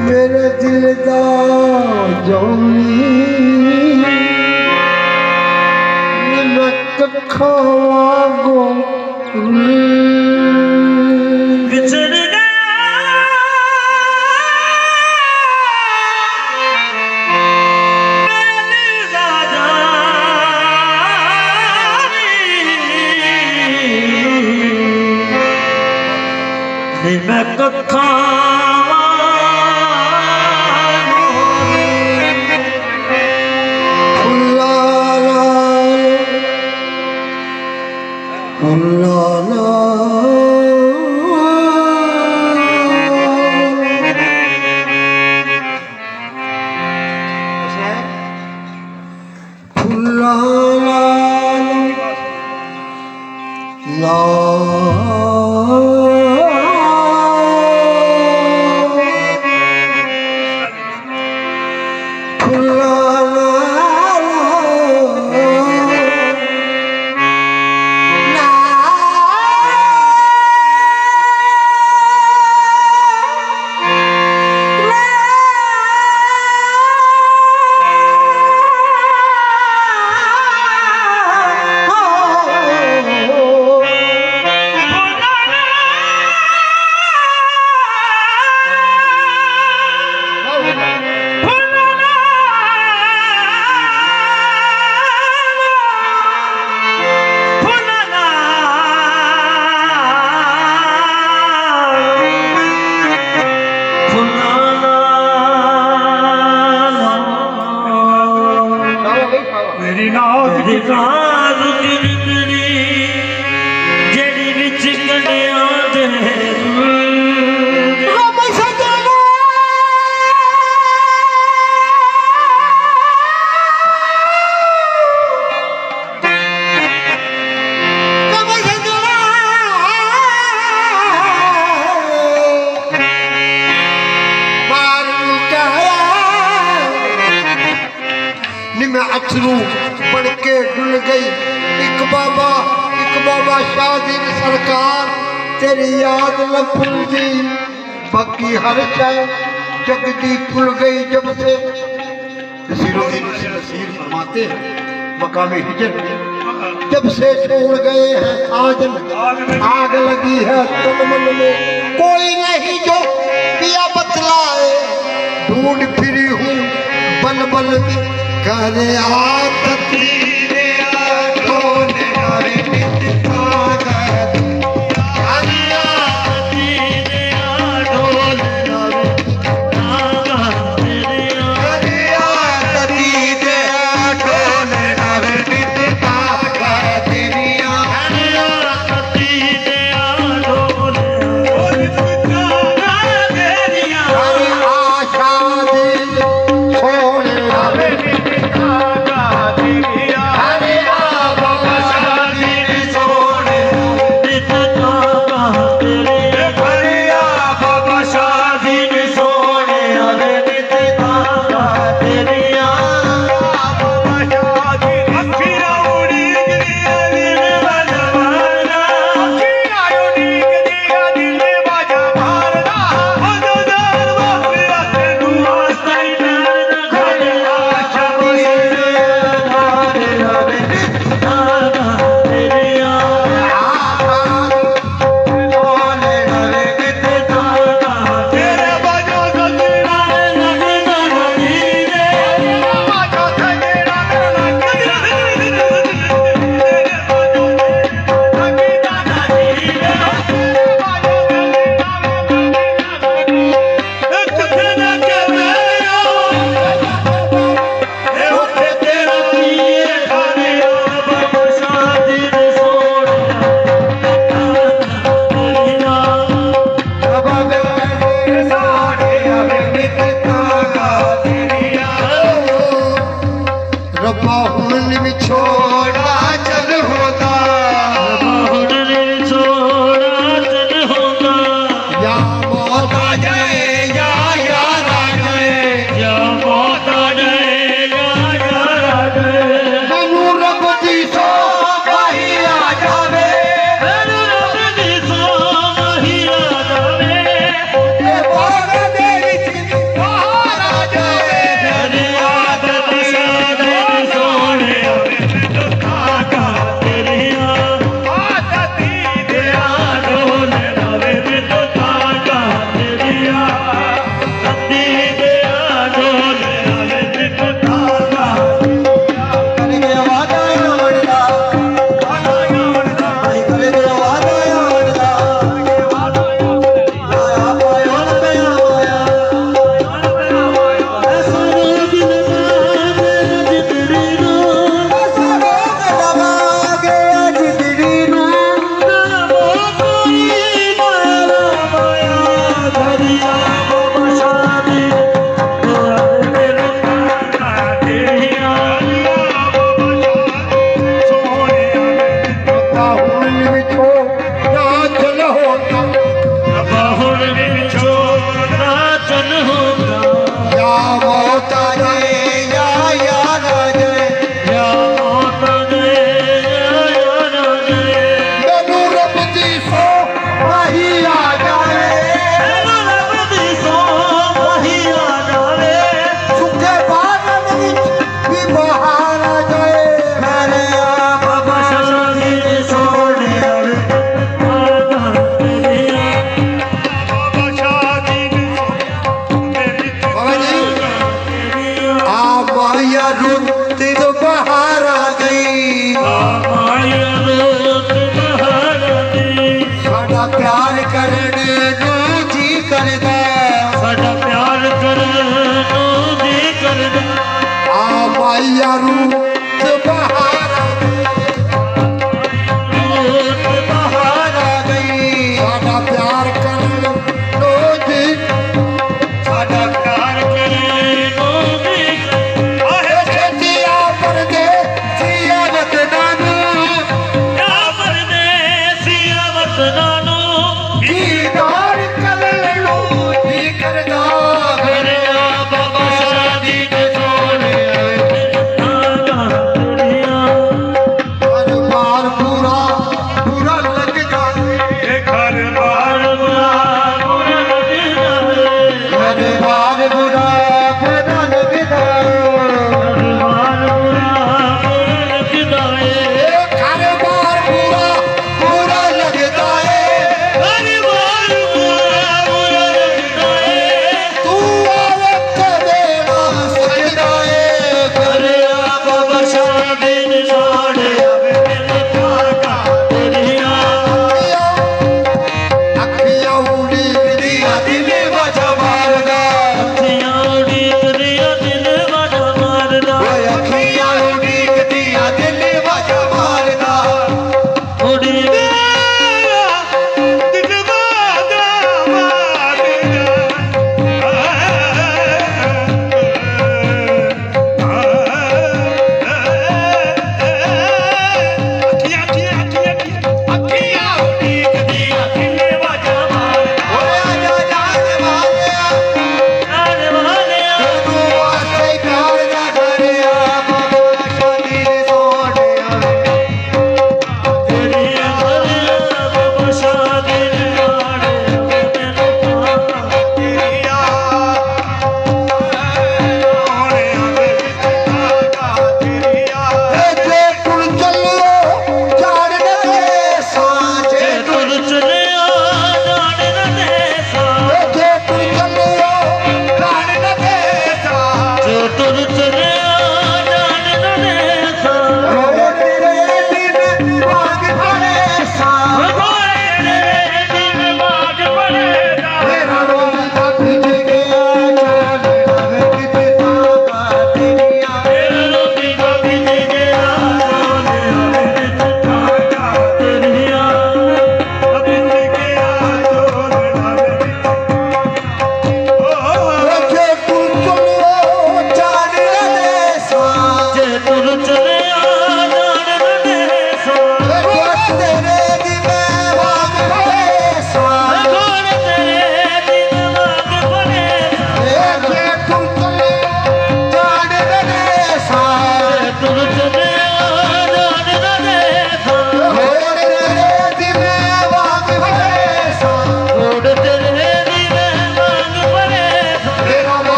मेरे दिल दा जोनी मैं कखा वागो विछड़ गया मैं कखा अथरू बन के डुल गई। एक बाबा शाहदीन सरकार तेरी याद न भूलदी, बाकी हर शय जगदी भूल गई। जब से नसीरुद्दीन नसीर फरमाते मकामी हिजर, जब से छोड़ गए हैं साजन, आग लगी है तन मन में, कोई नहीं जो पिया बतलाए। ढूंढ फिरी हूँ बल बल में, करे आदती रे आठोने नारे नित कागद, हरिया रे आठोने नारे कागद, हरिया रे आठोने नारे नित कागद, हरिया रे आठोने हरि आशा दिल छोड़े नारे मन होगा या मौत आए या याद आ जाए या मौत दे या न दे मैनू रब दी सो वही आ जाए रब दी सो वही आ जावे सुखे बादल विच भी बहार आ जाए मेरे आप बाबा शादी दे सोने आवे आगा तेरिया बाबा जी आ माया रुत तो बहार आ गई माया रोत बहार दी साडा प्यार करने नू जी करदा साडा प्यार करनो जी करदा आ माया रुत बहार आ रोत बहार आ गई साडा प्यार करने नू जी साडा प्यार करनो जी आए छतिया परदे सिया वतना नू या परदेसिया वतनानो दीदार करने नू जी करदा घरिया बाबा शादी दे सोने आगा तेरिया हर बार पूरा पूरा लग जाए घर बार बुरा बुरा लग जावे हर बार बुरा